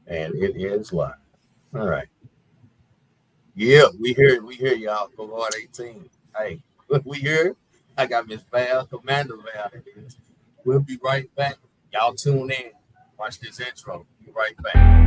And it is live. All right. Yeah, we hear y'all. CoHort 18. Hey, we here. I got Miss Val, Commander Val. It is. We'll be right back. Y'all tune in. Watch this intro. Be right back.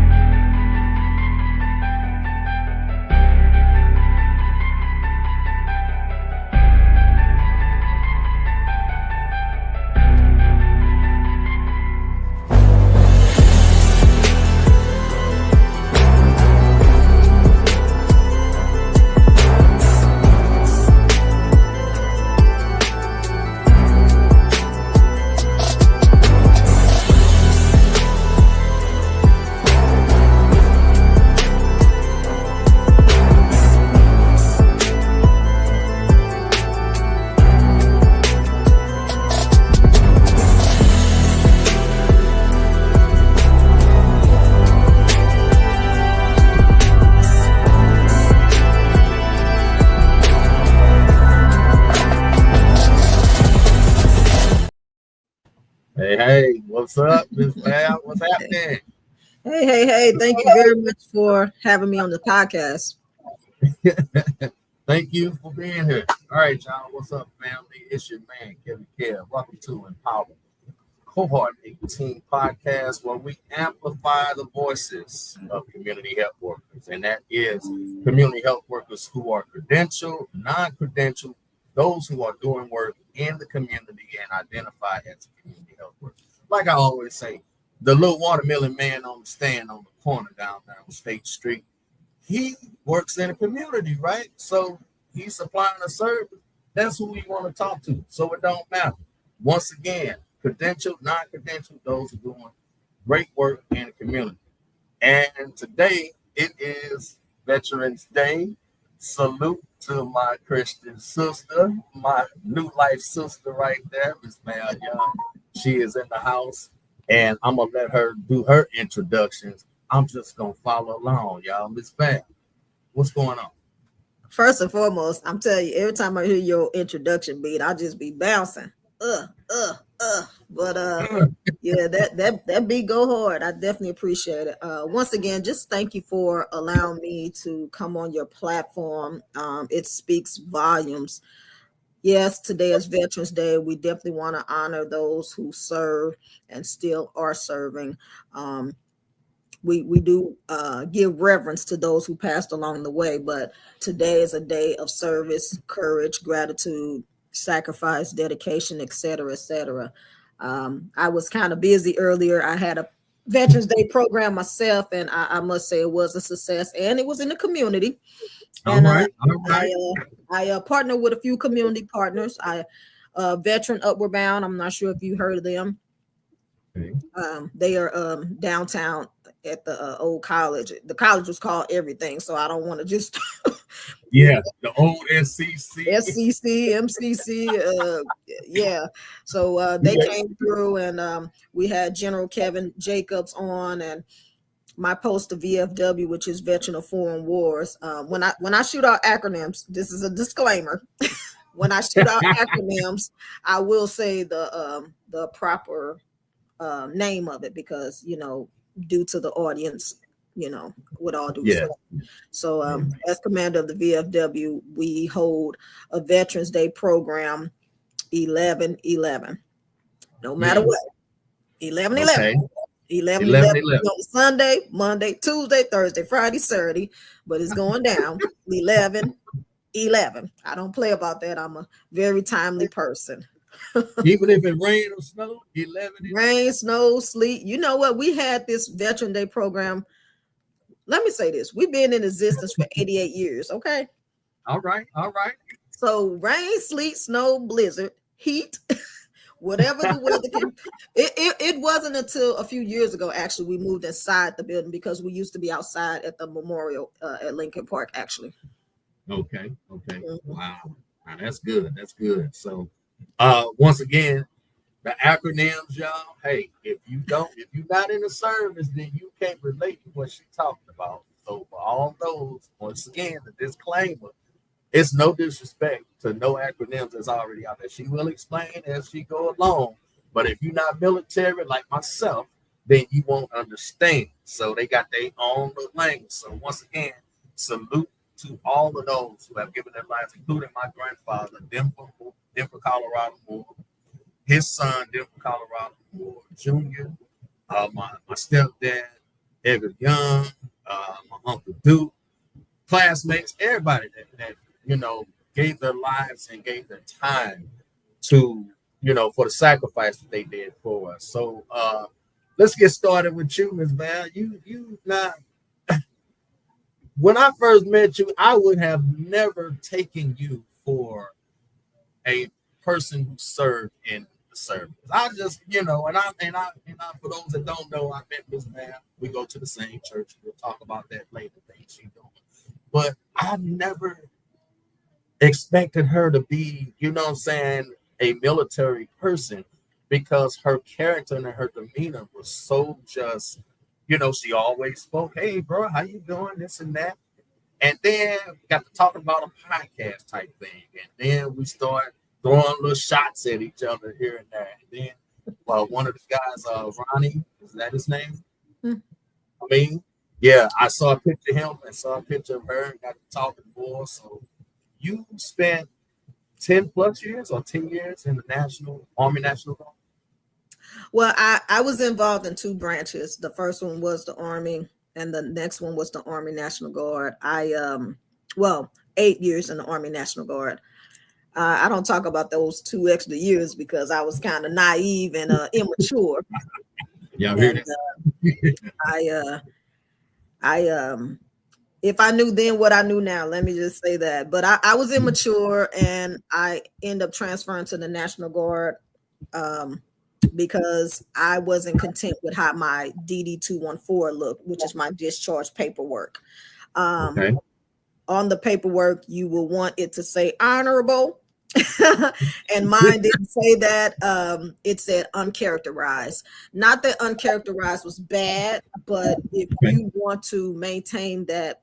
Hey, what's up, Miss Val? What's happening? Hey. Thank you very much for having me on the podcast. Thank you for being here. All right, y'all. What's up, family? It's your man, Kevin Kev. Welcome to Empower CoHort 18 podcast, where we amplify the voices of community health workers. And that is community health workers who are credentialed, non-credentialed, those who are doing work in the community and identify as a community health worker. Like I always say, the little watermelon man on the stand on the corner down there on State Street, he works in a community, right? So he's supplying a service. That's who we want to talk to. So it don't matter. Once again, credentialed, non-credentialed, those who are doing great work in the community. And today it is Veterans Day. Salute to my Christian sister, my new life sister right there, Miss Valerie Young. She is in the house, and I'm gonna let her do her introductions. I'm just gonna follow along, y'all. Miss Val, what's going on? First and foremost, I'm telling you, every time I hear your introduction beat, I'll just be bouncing. But yeah, that beat go hard. I definitely appreciate it. Once again, just thank you for allowing me to come on your platform. It speaks volumes. Yes, today is Veterans Day. We definitely want to honor those who serve and still are serving. We do give reverence to those who passed along the way, but today is a day of service, courage, gratitude, sacrifice, dedication, etc., etc. I was kind of busy earlier. I had a Veterans Day program myself, and I must say it was a success, and it was in the community. And all right. I partner with a few community partners. Veteran Upward Bound. I'm not sure if you heard of them. Okay. They are downtown at the old college. The college was called everything, so I don't want to just the old SCC, MCC. Yeah. So they came through, and we had General Kevin Jacobs on, and my post to VFW, which is Veteran of Foreign Wars. When I shoot out acronyms, this is a disclaimer. When I shoot out acronyms, I will say the proper name of it, because due to the audience, with all due respect. So as commander of the VFW, we hold a Veterans Day program 11/11. No matter what. 11/11. Okay. 11/11 on Sunday, Monday, Tuesday, Thursday, Friday, Saturday, but it's going down 11/11. I don't play about that. I'm a very timely person. Even if it rain or snow, 11. Rain, snow, sleet. You know what? We had this Veteran Day program. Let me say this. We've been in existence for 88 years, okay? All right. So rain, sleet, snow, blizzard, heat, whatever the weather can. It wasn't until a few years ago, actually, we moved inside the building, because we used to be outside at the memorial at Lincoln Park, actually. Okay. Mm-hmm. Wow. That's good. So once again, the acronyms, y'all. Hey, if you're not in the service, then you can't relate to what she's talking about. So for all those, once again, the disclaimer, it's no disrespect to no acronyms that's already out there. She will explain as she go along. But if you're not military like myself, then you won't understand. So they got their own little language. So once again, salute to all of those who have given their lives, including my grandfather, Denver, Colorado Moore, his son, Denver, Colorado Moore Jr., my stepdad, Edgar Young, my uncle Duke, classmates, everybody that gave their lives and gave their time to for the sacrifice that they did for us. So let's get started with you, Ms. Val. You not when I first met you, I would have never taken you for a person who served in the service. I just, and I for those that don't know, I met Ms. Val. We go to the same church. We'll talk about that later, things she's doing. But I never expected her to be, a military person, because her character and her demeanor was so just, she always spoke, hey, bro, how you doing? This and that. And then got to talking about a podcast type thing. And then we start throwing little shots at each other here and there. And then one of the guys, Ronnie, is that his name? I mean, yeah, I saw a picture of him and saw a picture of her and got to talking more. So you spent 10 plus years or 10 years in the Army National Guard? Well, I was involved in two branches. The first one was the Army, and the next one was the Army National Guard. 8 years in the Army National Guard. I don't talk about those 2 extra years because I was kind of naive and immature. Yeah, if I knew then what I knew now, let me just say that. But I was immature, and I ended up transferring to the National Guard because I wasn't content with how my DD-214 looked, which is my discharge paperwork. Okay. On the paperwork, you will want it to say honorable. And mine didn't say that. It said uncharacterized. Not that uncharacterized was bad, but if you want to maintain that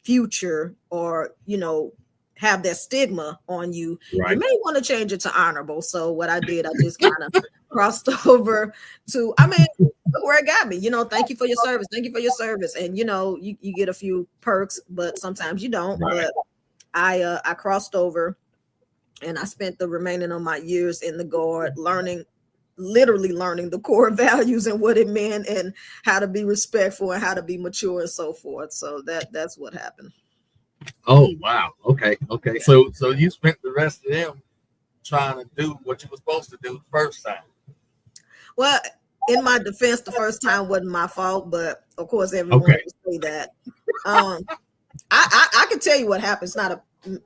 future or have that stigma on you, right, you may want to change it to honorable. So what I did, I just kind of crossed over to, where it got me, thank you for your service. Thank you for your service. And, you get a few perks, but sometimes you don't. Right. But I crossed over, and I spent the remaining of my years in the Guard literally learning the core values and what it meant and how to be respectful and how to be mature and so forth. So that's what happened. Oh, wow. Okay. Yeah. So you spent the rest of them trying to do what you were supposed to do the first time. Well, in my defense, the first time wasn't my fault, but of course everyone will say that. I can tell you what happened. It's not a so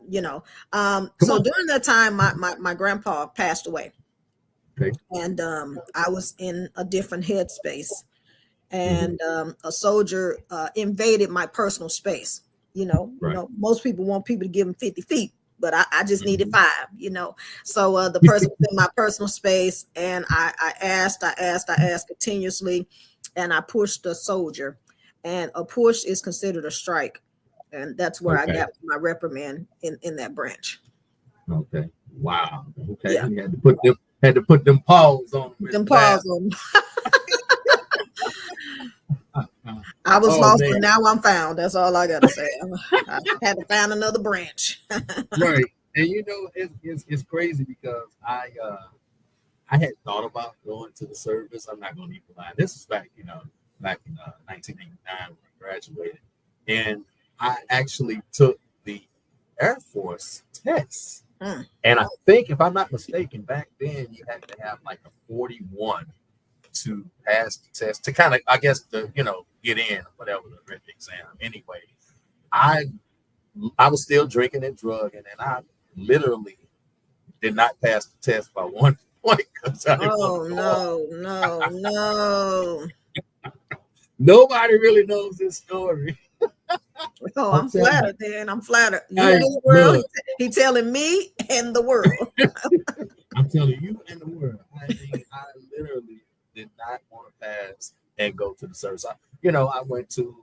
during that time, my grandpa passed away. Okay. And I was in a different headspace, and a soldier invaded my personal space. Most people want people to give them 50 feet, but I just needed 5, So the person was in my personal space, and I asked continuously, and I pushed the soldier, and a push is considered a strike. And that's where I got my reprimand in that branch. Okay. Wow. Okay. Yeah. You had to put them paws on them. I was lost, but now I'm found. That's all I gotta say. I had to find another branch. Right. And it's crazy because I had thought about going to the service. I'm not gonna even lie. This is back in 1989 when I graduated. And I actually took the Air Force test. And I think, if I'm not mistaken, back then you had to have like a 41 to pass the test to kind of, I guess, get in or whatever the written exam. Anyway, I was still drinking and drugging, and I literally did not pass the test by 1 point. No. Nobody really knows this story. Oh, I'm flattered, then. I'm flattered. You in the world, he telling me and the world. I'm telling you and the world. I literally did not want to pass and go to the service. I went to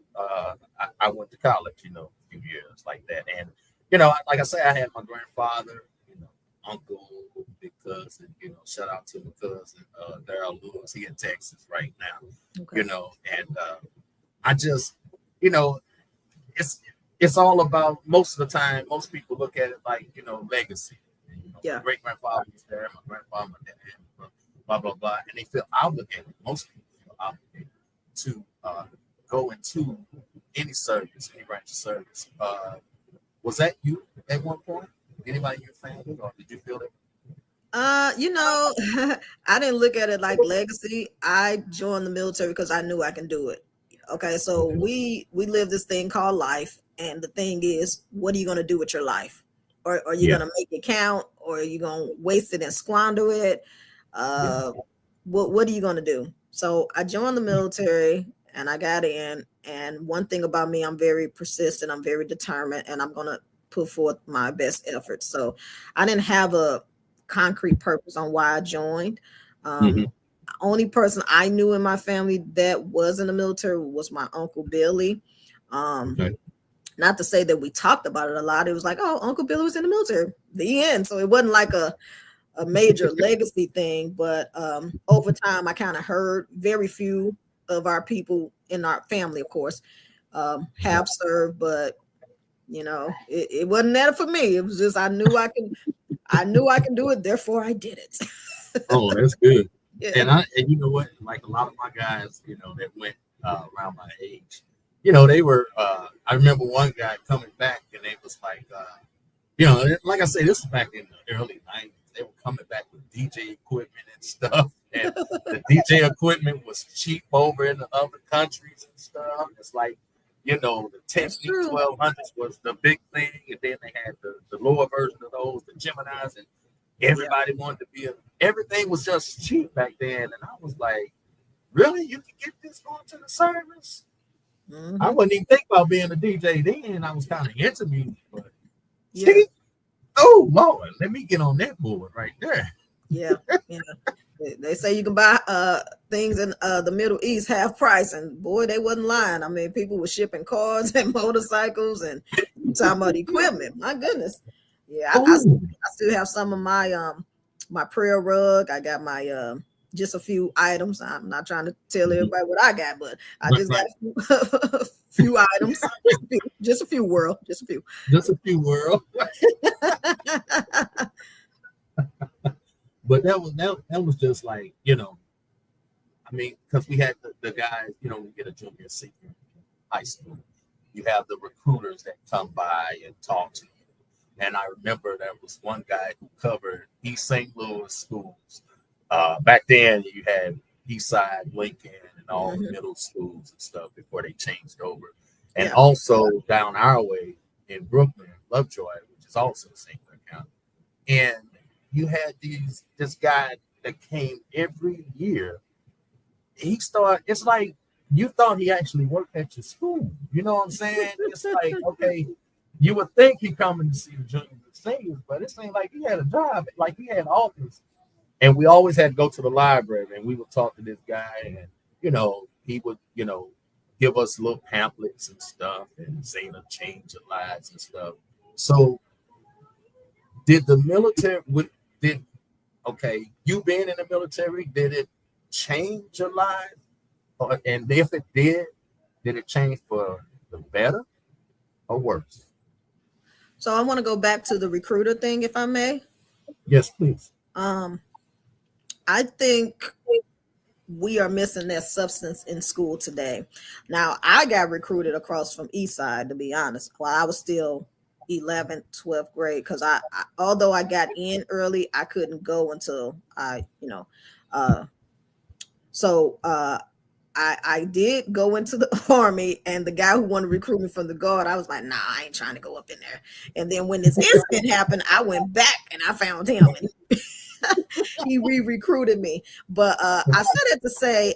college, a few years like that. And, like I say, I had my grandfather, uncle, big cousin, shout out to my cousin, Daryl Lewis. He in Texas right now, Okay. And I just, it's all about, most of the time, most people look at it like, legacy. And, Yeah. my great grandfather was there, my grandfather, my dad, blah, blah, blah. And they feel obligated. Most people feel obligated to go into any service, any branch of service. Was that you at one point? Anybody in your family, or did you feel that? I didn't look at it like legacy. I joined the military because I knew I can do it. Okay, so we live this thing called life, and the thing is, what are you going to do with your life? Or are you going to make it count, or are you going to waste it and squander it? What are you going to do? So I joined the military, and I got in. And one thing about me, I'm very persistent, I'm very determined, and I'm going to put forth my best efforts. So I didn't have a concrete purpose on why I joined. Only person I knew in my family that was in the military was my Uncle Billy. Not to say that we talked about it a lot. It was like, oh, Uncle Billy was in the military. The end. So it wasn't like a major legacy thing, but over time I kind of heard very few of our people in our family, of course, have served, but it wasn't that for me. It was just I knew I can do it, therefore I did it. Oh, that's good. Yeah. And you know what? Like a lot of my guys, that went around my age, they were. I remember one guy coming back, and they was like, like I say, this was back in the early '90s. They were coming back with DJ equipment and stuff, and the DJ equipment was cheap over in the other countries and stuff. It's like, the 1200s was the big thing, and then they had the lower version of those, the Geminis, and everybody wanted to be everything was just cheap back then. And I was like, really? You can get this going to the service? I wouldn't even think about being a DJ then. I was kind of into music, but oh Lord, let me get on that board right there. Yeah. They say you can buy things in the Middle East half price, and boy, they wasn't lying. I mean, people were shipping cars and motorcycles, and talking about equipment. My goodness. Yeah, I still have some of my my prayer rug. I got my just a few items. I'm not trying to tell everybody what I got, but I just got a few items. Just a few, world. Just a few. Just a few, world. But that was just like, I mean, because we had the guys, we get a junior, senior high school. You have the recruiters that come by and talk to you. And I remember there was one guy who covered East St. Louis schools. Back then, you had Eastside, Lincoln, and all the middle schools and stuff before they changed over. And also down our way in Brooklyn, Lovejoy, which is also St. Clair County. And you had this guy that came every year. It's like you thought he actually worked at your school. You know what I'm saying? It's like, okay, you would think he coming to see the juniors and seniors, but it seemed like he had a job, like he had office. And we always had to go to the library, and we would talk to this guy, and he would give us little pamphlets and stuff, and say to change your lives and stuff. So did the military you being in the military, did it change your life? And if it did it change for the better or worse? So I want to go back to the recruiter thing, if I may. Yes, please. I think we are missing that substance in school today. Now, I got recruited across from Eastside, to be honest, while I was still 11th, 12th grade, because I although I got in early, I couldn't go until I did go into the Army, and the guy who wanted to recruit me from the Guard, I was like, nah, I ain't trying to go up in there. And then when this incident happened, I went back and I found him, and he re-recruited me. But I said it to say,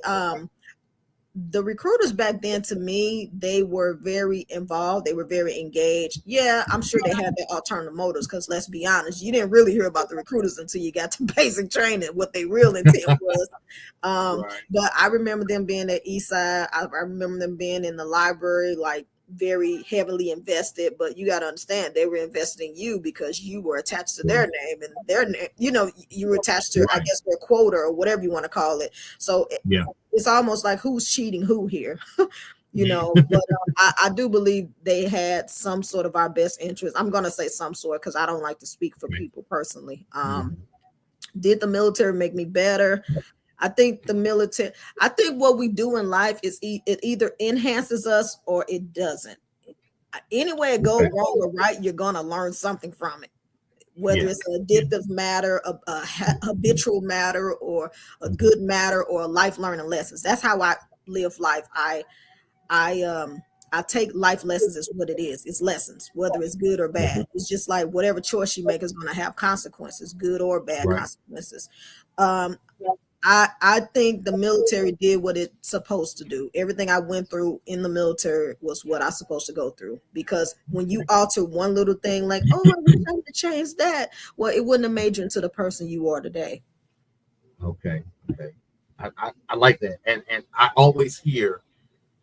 the recruiters back then, to me, they were very involved. They were very engaged. Yeah, I'm sure they had their alternative motives, because let's be honest, you didn't really hear about the recruiters until you got to basic training, what their real intent was. Right. But I remember them being at Eastside. I remember them being in the library, like very heavily invested, but you got to understand they were invested in you because you were attached to their name, and their name, you were attached to, I guess, their quota or whatever you want to call it. So it's almost like who's cheating who here. But I do believe they had some sort of our best interest. I'm going to say some sort because I don't like to speak for people personally. Did the military make me better? I think what we do in life is it either enhances us or it doesn't. Anyway it goes wrong or right, you're going to learn something from it. Whether it's an addictive matter, a habitual matter, or a good matter, or a life learning lessons. That's how I live life. I take life lessons as what it is. It's lessons, whether it's good or bad. It's just like whatever choice you make is going to have consequences, good or bad consequences. I think the military did what it's supposed to do. Everything I went through in the military was what I was supposed to go through. Because when you alter one little thing, like, oh, I wish I could change that, well, it wouldn't have made you into the person you are today. Okay. I like that, and I always hear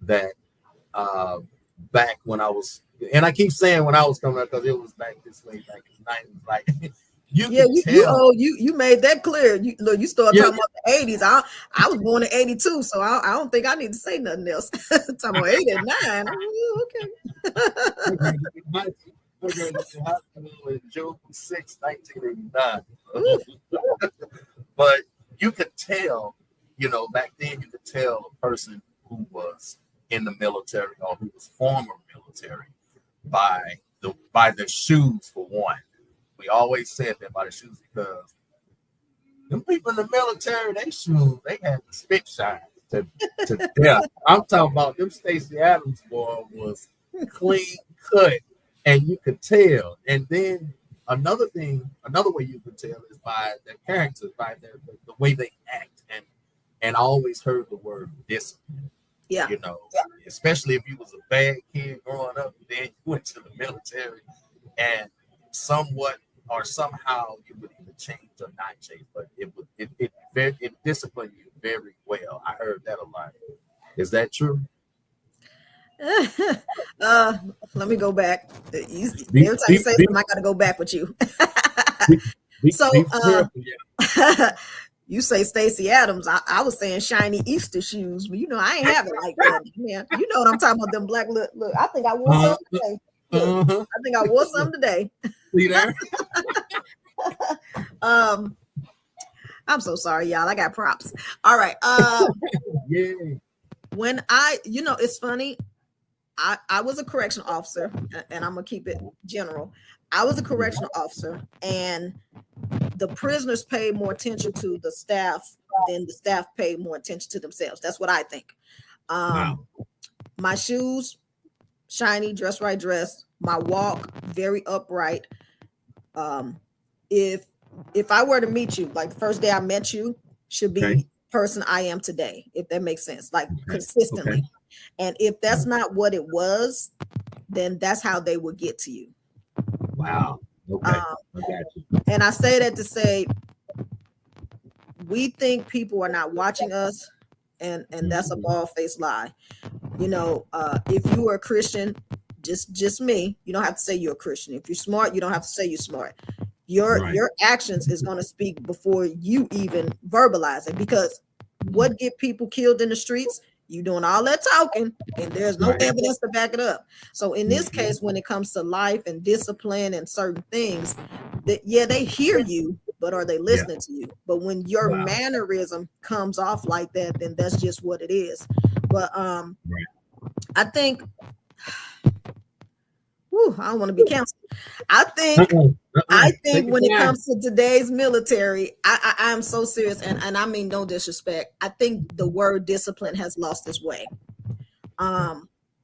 that back when I was, and I keep saying when I was coming up because it was back this way, back in the 90s, like. You made that clear. You started talking about the 80s. I was born in 82, so I don't think I need to say nothing else. Talking about 89. Okay. I graduated hospital in June 6, 1989. But you could tell, back then you could tell a person who was in the military or who was former military by their shoes, for one. We always said that by the shoes because them people in the military, they shoes, they had the spit shine to death. I'm talking about them Stacey Adams boy was clean cut, and you could tell. And then another way you could tell is by their characters, by the way they act. And I always heard the word discipline. Yeah. Especially if you was a bad kid growing up, and then you went to the military, and somewhat or somehow you would either change or not change, but it disciplined you very well. I heard that a lot. Is that true? Let me go back. Every time you say something, I got to go back with you. You say Stacey Adams. I was saying shiny Easter shoes, but I ain't have it like that. Man, you know what I'm talking about? Them black look. I think I wore some today. I think I wore some today. See there? I'm so sorry, y'all. I got props. All right. When it's funny. I was a correctional officer, and I'm gonna keep it general. I was a correctional officer, and the prisoners paid more attention to the staff than the staff paid more attention to themselves. That's what I think. My shoes, shiny, dress right dress. My walk, very upright. If I were to meet you, like the first day I met you, should be the person I am today, if that makes sense, like consistently. Okay. And if that's not what it was, then that's how they would get to you. Wow. Okay. I got you. And I say that to say, we think people are not watching us, and that's a bald-faced lie. If you are a Christian, just me, you don't have to say you're a Christian. If you're smart, you don't have to say you're smart. Your actions is going to speak before you even verbalize it, because what get people killed in the streets? You doing all that talking, and there's no evidence to back it up. So in this case, when it comes to life and discipline and certain things, they hear you, but are they listening to you? But when your mannerism comes off like that, then that's just what it is. But I think, I don't want to be canceled. I think when it comes to today's military, I'm so serious, and I mean no disrespect. I think the word discipline has lost its way.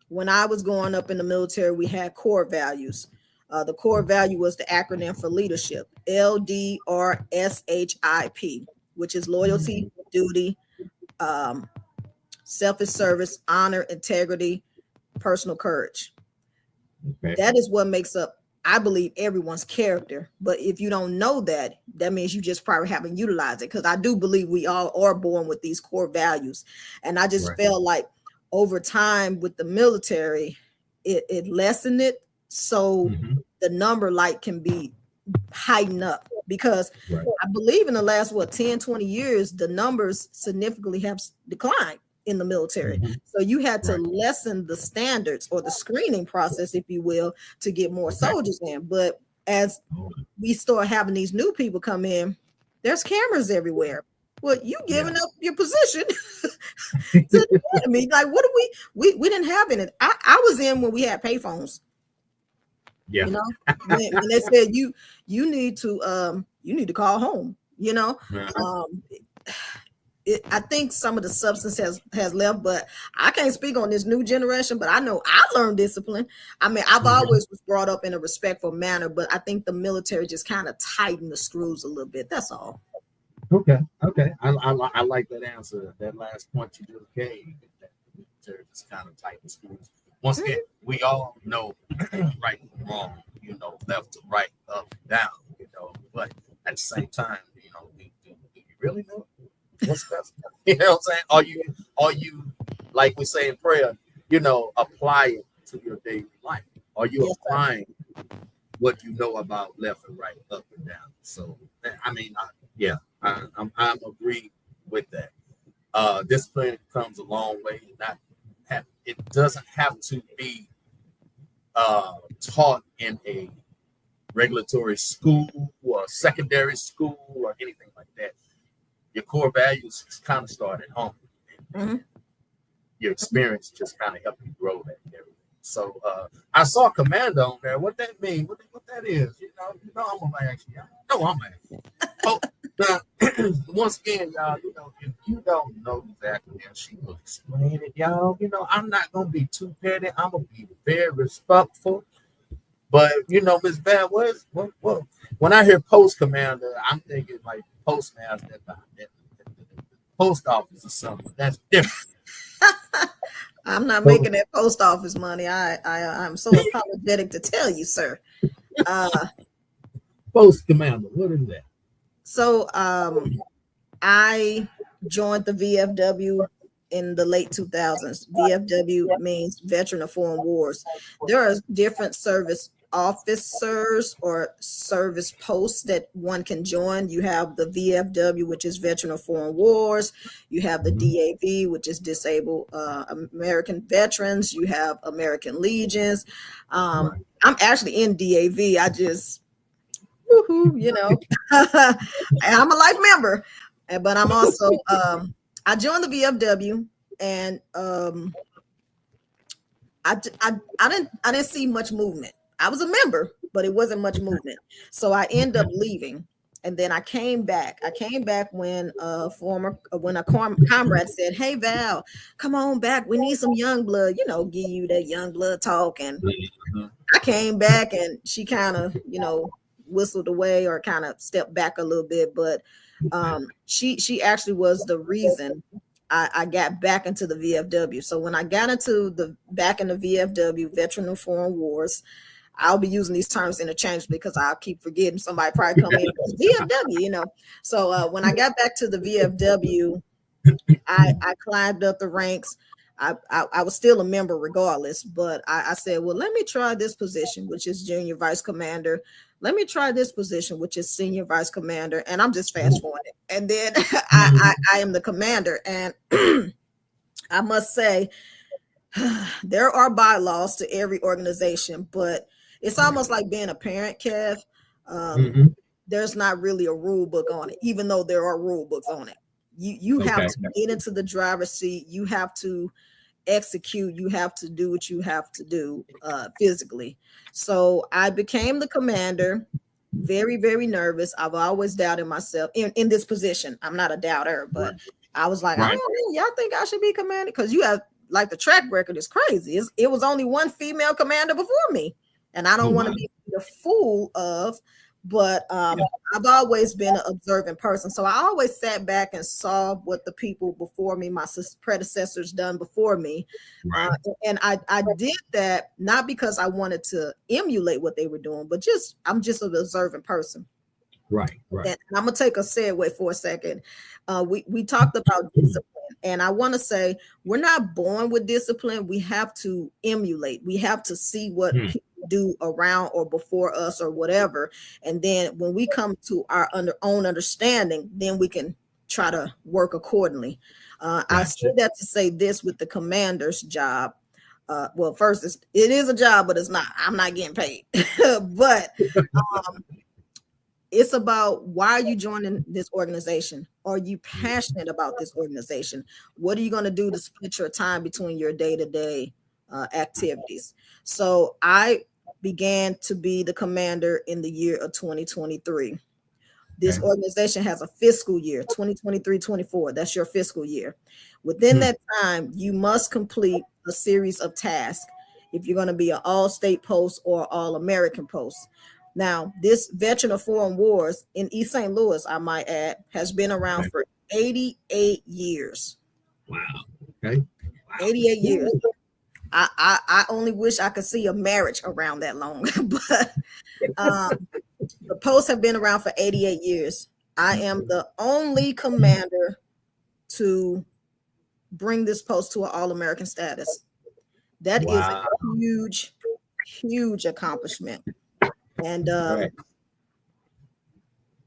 When I was growing up in the military, we had core values. The core value was the acronym for leadership, LDRSHIP, which is loyalty, duty, selfish service, honor, integrity, personal courage. Okay. That is what makes up, I believe, everyone's character. But if you don't know that, that means you just probably haven't utilized it, because I do believe we all are born with these core values. And I just felt like over time with the military, it lessened it, so the number like can be heightened up, because I believe in the last 10, 20 years, the numbers significantly have declined in the military. So you had to lessen the standards or the screening process, if you will, to get more soldiers in. But as we start having these new people come in, there's cameras everywhere. Well, you giving up your position to the enemy. Like, what do we didn't have any. I was in when we had payphones. You know, when they said you need to call home, you know. I think some of the substance has left, but I can't speak on this new generation, but I know I learned discipline. I mean, I've always was brought up in a respectful manner, but I think the military just kind of tightened the screws a little bit. That's all. Okay. I like that answer. That last point you just gave, that the military just kind of tightened the screws. Once again, we all know right from wrong, you know, left to right, up and down, you know, but at the same time, you know, do you really know what's best? You know what I'm saying? Are you like we say in prayer, you know, apply it to your daily life? Are you applying what you know about left and right, up and down? So, I mean, I'm agree with that. Discipline comes a long way. It doesn't have to be taught in a regulatory school or secondary school or anything like that. Your core values kind of start at home. Your experience just kind of help you grow that area. So I saw Commander on there. What that mean? What that is? You know, I'm gonna ask you. No, I'm asking. Oh, once again, y'all, you know, if you don't know exactly how she will explain it, y'all, you know, I'm not gonna be too petty. I'm gonna be very respectful. But you know, Ms. Van, what? When I hear post commander, I'm thinking like postmaster at the post office or something. That's different. I'm not making that post office money. I'm so apologetic to tell you, sir. Post commander, what is that? So I joined the VFW in the late 2000s. VFW means Veteran of Foreign Wars. There are different service officers or service posts that one can join. You have the VFW, which is Veteran of Foreign Wars. You have the DAV, which is Disabled American Veterans. You have American Legions. I'm actually in DAV. I just you know, I'm a life member, but I'm also I joined the VFW, and I didn't see much movement. I was a member, but it wasn't much movement. So I ended up leaving, and then I came back. When a comrade said, "Hey Val, come on back. We need some young blood. You know, give you that young blood talk." And I came back, and she kind of, you know, whistled away or kind of stepped back a little bit, but she actually was the reason I got back into the VFW. So when I got back in the VFW, Veteran of Foreign Wars, I'll be using these terms interchangeably because I'll keep forgetting. Somebody probably come in VFW, you know. So when I got back to the VFW, I climbed up the ranks. I was still a member regardless, but I said, well, let me try this position, which is junior vice commander. Let me try this position, which is senior vice commander. And I'm just fast forwarding. And then I am the commander. And I must say, there are bylaws to every organization, but it's almost like being a parent, Kev. There's not really a rule book on it, even though there are rule books on it. You have to get into the driver's seat. You have to execute. You have to do what you have to do physically. So I became the commander, very, very nervous. I've always doubted myself in this position. I'm not a doubter, but I was like, I don't know, y'all think I should be commander? Because you have, like, the track record is crazy. It was only one female commander before me. And I don't want to be the fool of, but I've always been an observant person. So I always sat back and saw what the people before me, my predecessors done before me. And I did that not because I wanted to emulate what they were doing, but I'm just an observant person. Right. And I'm going to take a segue for a second. We talked about discipline. And I want to say we're not born with discipline. We have to emulate. We have to see what people do around or before us or whatever. And then when we come to our own understanding, then we can try to work accordingly. I say that to say this with the commander's job. Well, first, it is a job, but it's not. I'm not getting paid. But it's about, why are you joining this organization? Are you passionate about this organization? What are you going to do to split your time between your day-to-day activities? So I began to be the commander in the year of 2023. This organization has a fiscal year, 2023-24. That's your fiscal year. Within that time, you must complete a series of tasks if you're going to be an all-state post or all-American post. Now, this veteran of foreign wars in East St. Louis, I might add, has been around for 88 years. Wow. Okay. Wow. 88 years. I only wish I could see a marriage around that long, but the posts have been around for 88 years. I am the only commander to bring this post to an all-American status. That is a huge, huge accomplishment. And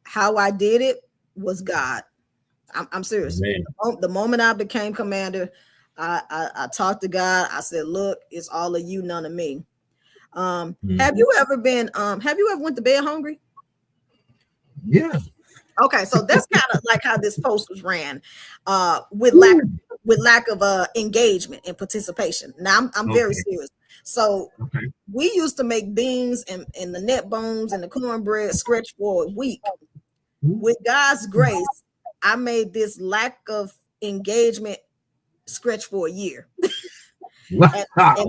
how I did it was God. I'm serious. The moment I became commander, I talked to God. I said, look, it's all of you, none of me. Have you ever went to bed hungry? Yeah. Okay, so that's kind of like how this post was ran, with lack of engagement and participation. Now I'm very serious. So we used to make beans and the net bones and the cornbread stretch for a week. With God's grace, I made this lack of engagement stretch for a year. and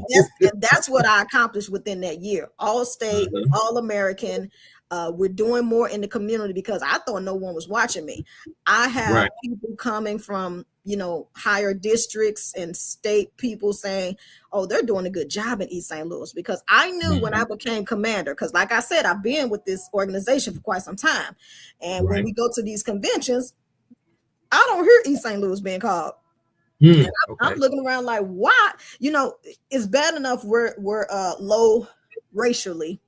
that's what I accomplished within that year. All state, all American. We're doing more in the community because I thought no one was watching me. I have people coming from, higher districts and state people saying, oh, they're doing a good job in East St. Louis, because I knew when I became commander, because like I said, I've been with this organization for quite some time. And when we go to these conventions, I don't hear East St. Louis being called. I'm looking around like, why? It's bad enough we're low racially.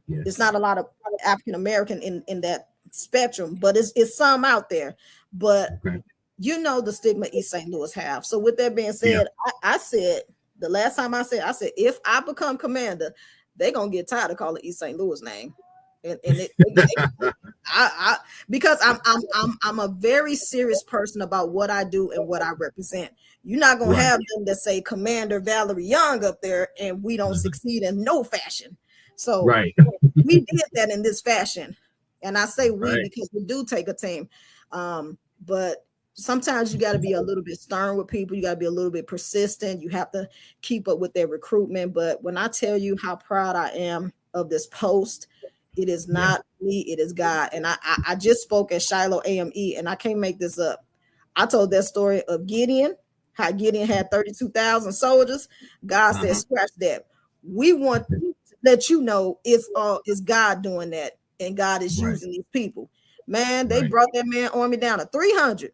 Yes. It's not a lot of African American in that spectrum, but it's some out there. But the stigma East St. Louis have. So with that being said, I said the last time I said if I become commander, they're gonna get tired of calling East St. Louis name. And because I'm a very serious person about what I do and what I represent. You're not gonna have them that say Commander Valerie Young up there and we don't succeed in no fashion. So we did that in this fashion. And I say we because we do take a team. But sometimes you got to be a little bit stern with people. You got to be a little bit persistent. You have to keep up with their recruitment. But when I tell you how proud I am of this post, it is not me, it is God. And I just spoke at Shiloh AME, and I can't make this up. I told that story of Gideon, how Gideon had 32,000 soldiers. God said, scratch that. We want to let you know it's God doing that, and God is using these people. Man, they brought that man army down to 300.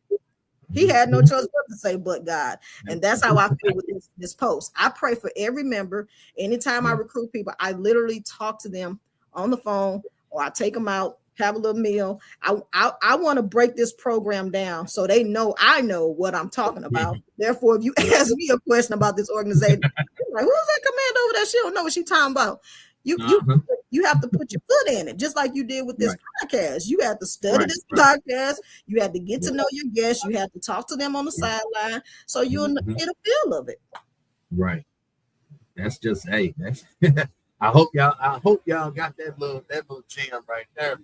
He had no choice but to say, but God. And that's how I feel with this post. I pray for every member. Anytime I recruit people, I literally talk to them on the phone, or I take them out, have a little meal. I want to break this program down so they know I know what I'm talking about. Therefore, if you ask me a question about this organization, like, who's that commander over there? She don't know what she's talking about. You have to put your foot in it, just like you did with this podcast. You have to study this podcast. You have to get to know your guests. You have to talk to them on the sideline so you'll get a feel of it. Right. That's just that's I hope y'all got that little gem right there.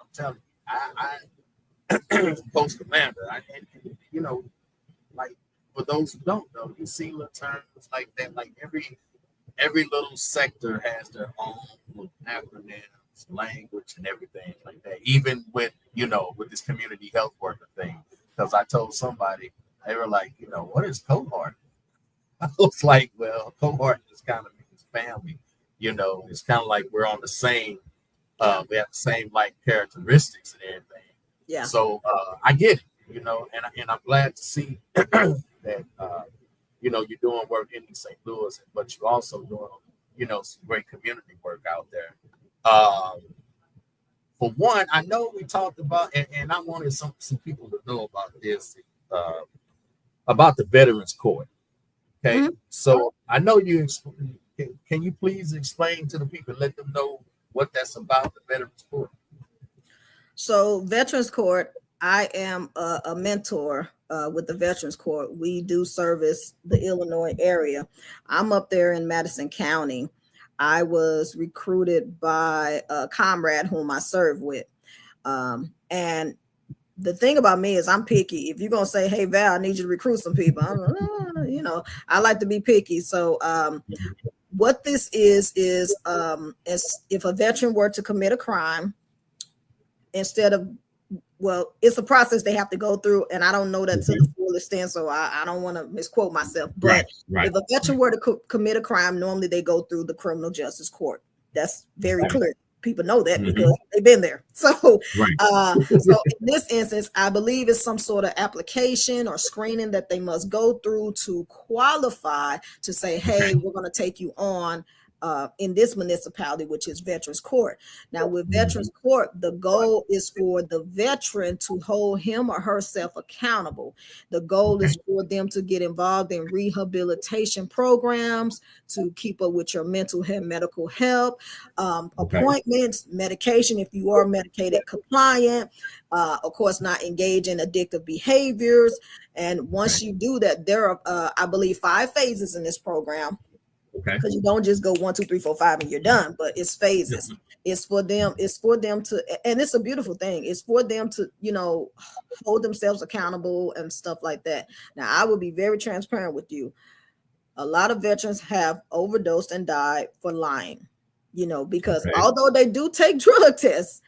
I'm telling you, I post commander. Like for those who don't know, you see little terms like that. Like every little sector has their own little acronyms, language, and everything like that. Even with this community health worker thing, because I told somebody, they were like, what is CoHort? I was like, well, CoHort just kind of means family. It's kind of like we're on the same. We have the same like characteristics and everything. Yeah. So I get it. and I'm glad to see that you're doing work in St. Louis, but you're also doing some great community work out there. For one, I know we talked about, and I wanted some people to know about this, about the Veterans Court. Okay, so I know you. Can you please explain to the people, let them know what that's about, the Veterans Court? So, Veterans Court, I am a mentor with the Veterans Court. We do service the Illinois area. I'm up there in Madison County. I was recruited by a comrade whom I serve with. And the thing about me is I'm picky. If you're going to say, hey, Val, I need you to recruit some people, I like to be picky. So what this is if a veteran were to commit a crime, instead of, well, it's a process they have to go through, and I don't know that to the full extent, so I don't want to misquote myself. But if a veteran were to commit a crime, normally they go through the criminal justice court. That's very clear. People know that because they've been there. So, so in this instance, I believe it's some sort of application or screening that they must go through to qualify to say, hey, we're going to take you on in this municipality, which is Veterans Court. Now, with Veterans Court, the goal is for the veteran to hold him or herself accountable. The goal is for them to get involved in rehabilitation programs, to keep up with your mental health, medical health, appointments, medication, if you are medicated compliant, of course, not engage in addictive behaviors. And once you do that, there are, I believe, 5 phases in this program. Because you don't just go 1, 2, 3, 4, 5 and you're done, but it's phases. It's for them to, and it's a beautiful thing. It's for them to, hold themselves accountable and stuff like that. Now, I will be very transparent with you. A lot of veterans have overdosed and died for lying, because although they do take drug tests,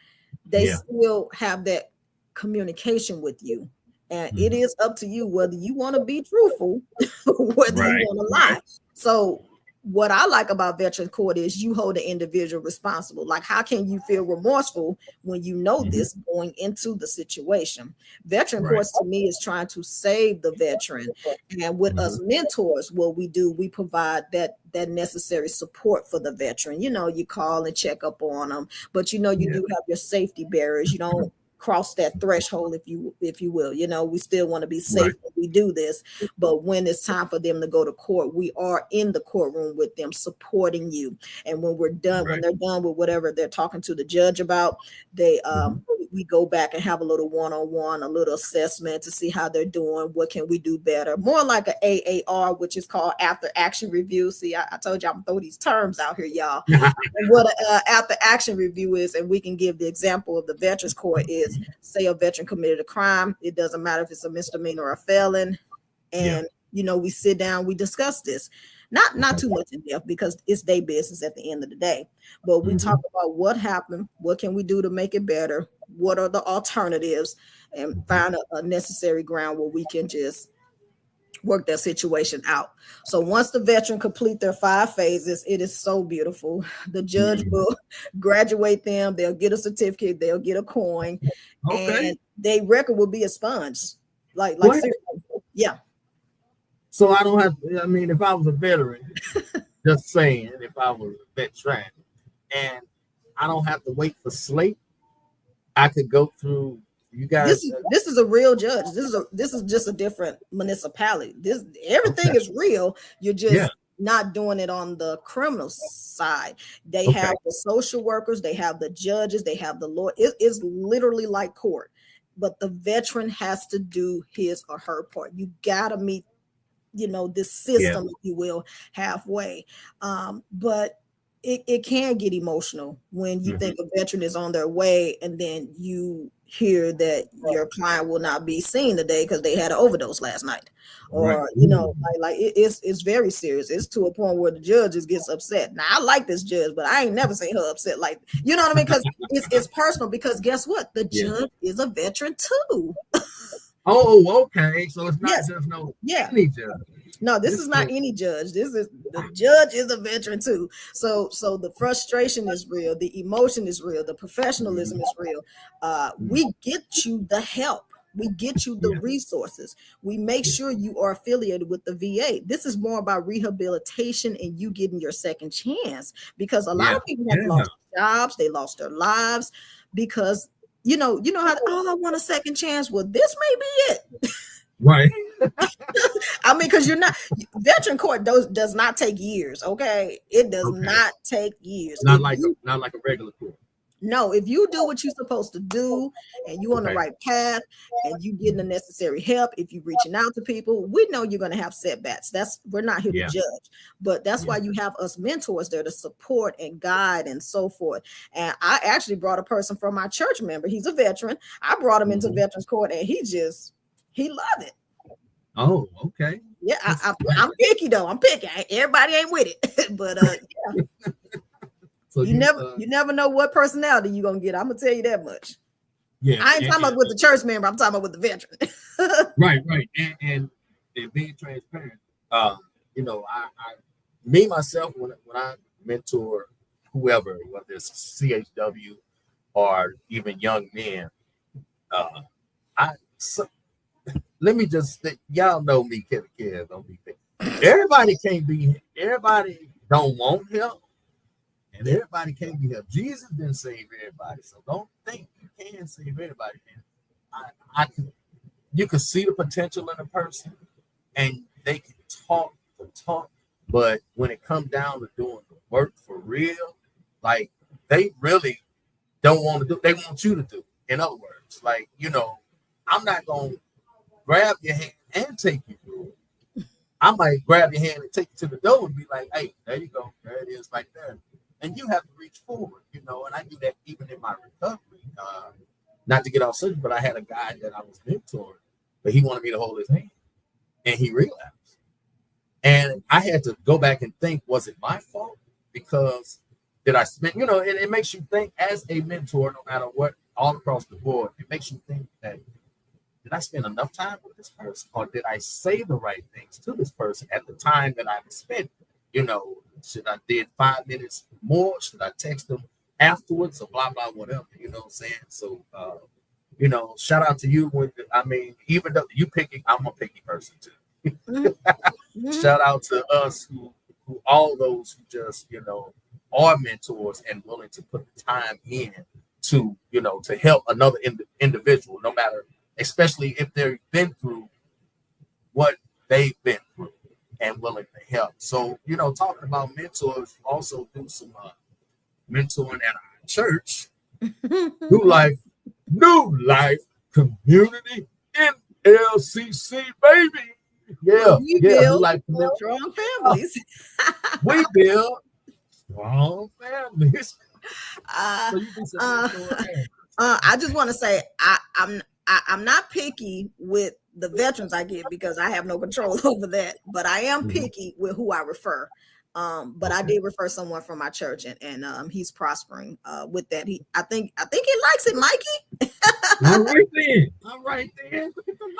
they still have that communication with you. And it is up to you whether you want to be truthful, whether you want to lie. So what I like about Veterans Court is you hold the individual responsible. Like, how can you feel remorseful when you know this going into the situation? Veteran Courts to me is trying to save the veteran. And with us mentors, what we do, we provide that necessary support for the veteran. You call and check up on them, but you do have your safety barriers. You don't cross that threshold, if you will. We still want to be safe when we do this, but when it's time for them to go to court, we are in the courtroom with them, supporting you. And when we're done, when they're done with whatever they're talking to the judge about, they we go back and have a little one-on-one, a little assessment to see how they're doing. What can we do better? More like an AAR, which is called after action review. See, I told you I'm gonna throw these terms out here, y'all. And what after action review is, and we can give the example of the Veterans Court is, say a veteran committed a crime. It doesn't matter if it's a misdemeanor or a felon. And, we sit down, we discuss this. Not too much in depth because it's their business at the end of the day. But we talk about what happened, what can we do to make it better, what are the alternatives, and find a necessary ground where we can just work that situation out. So once the veteran complete their 5 phases, it is so beautiful. The judge will graduate them. They'll get a certificate. They'll get a coin, and their record will be a sponge. Like seriously. Yeah. So I don't have. I mean, if I was a veteran, just saying, if I was a veteran, and I don't have to wait for slate, I could go through. You guys, this is a real judge. This is just a different municipality. Everything is real. You're just not doing it on the criminal side. They have the social workers, they have the judges, they have the law. It is literally like court, but the veteran has to do his or her part. You gotta meet, this system, if you will, halfway. But it can get emotional when you think a veteran is on their way and then you hear that your client will not be seen today because they had an overdose last night, or it's very serious. It's to a point where the judge gets upset. Now I like this judge, but I ain't never seen her upset like, you know what I mean? Because it's personal. Because guess what? The judge is a veteran too. Oh, okay. So it's not just any judge. No, this is not any judge. This is the judge is a veteran too. So the frustration is real, the emotion is real, the professionalism is real. We get you the help. We get you the resources. We make sure you are affiliated with the VA. This is more about rehabilitation and you getting your second chance, because a lot of people have lost jobs, they lost their lives because you know how, oh, I want a second chance. Well, this may be it. Right. I mean, because you're not, veteran court does not take years. Okay, it does not take years. Not like a regular court. No, if you do what you're supposed to do and you're on the right path and you getting the necessary help, if you're reaching out to people, we know you're going to have setbacks. We're not here to judge, but that's why you have us mentors there to support and guide and so forth. And I actually brought a person from my church member. He's a veteran. I brought him into veterans court and he loved it. Oh, okay. Yeah, I'm picky though. I'm picky. Everybody ain't with it, but yeah. So you never know what personality you're gonna get. I'm gonna tell you that much. Yeah, I ain't talking about with the church member. I'm talking about with the veteran. Right. And being transparent. Me myself, when I mentor whoever, whether it's CHW or even young men, let me just y'all know me, Kevin Kev, don't be thinking. Everybody don't want help. And everybody can't be helped. Jesus didn't save everybody, so don't think you can save everybody. You can see the potential in a person, and they can talk, but when it comes down to doing the work for real, like they really don't want to do. They want you to do. In other words, like I'm not gonna grab your hand and take you through it. I might grab your hand and take you to the door and be like, "Hey, there you go. There it is, right there." And you have to reach forward, and I do that even in my recovery. Not to get off subject, but I had a guy that I was mentoring, but he wanted me to hold his hand, and he relapsed. And I had to go back and think, was it my fault? Because did I spend, it makes you think as a mentor, no matter what, all across the board, it makes you think that, did I spend enough time with this person? Or did I say the right things to this person at the time that I spent? Should I did 5 minutes more? Should I text them afterwards or blah, blah, whatever, you know what I'm saying? So, shout out to you. Even though you picky, I'm a picky person too. Mm-hmm. Shout out to us who all those who just, are mentors and willing to put the time in to, to help another individual, no matter, especially if they've been through what they've been through. And willing to help. So, talking about mentors, also do some mentoring at our church. New Life Community NLCC, baby. Yeah, we build New Life strong families. We build strong families. I just want to say I'm not picky with the veterans I get because I have no control over that, but I am picky with who I refer. But I did refer someone from my church, and he's prospering with that. I think he likes it, Mikey. All right then. Look at the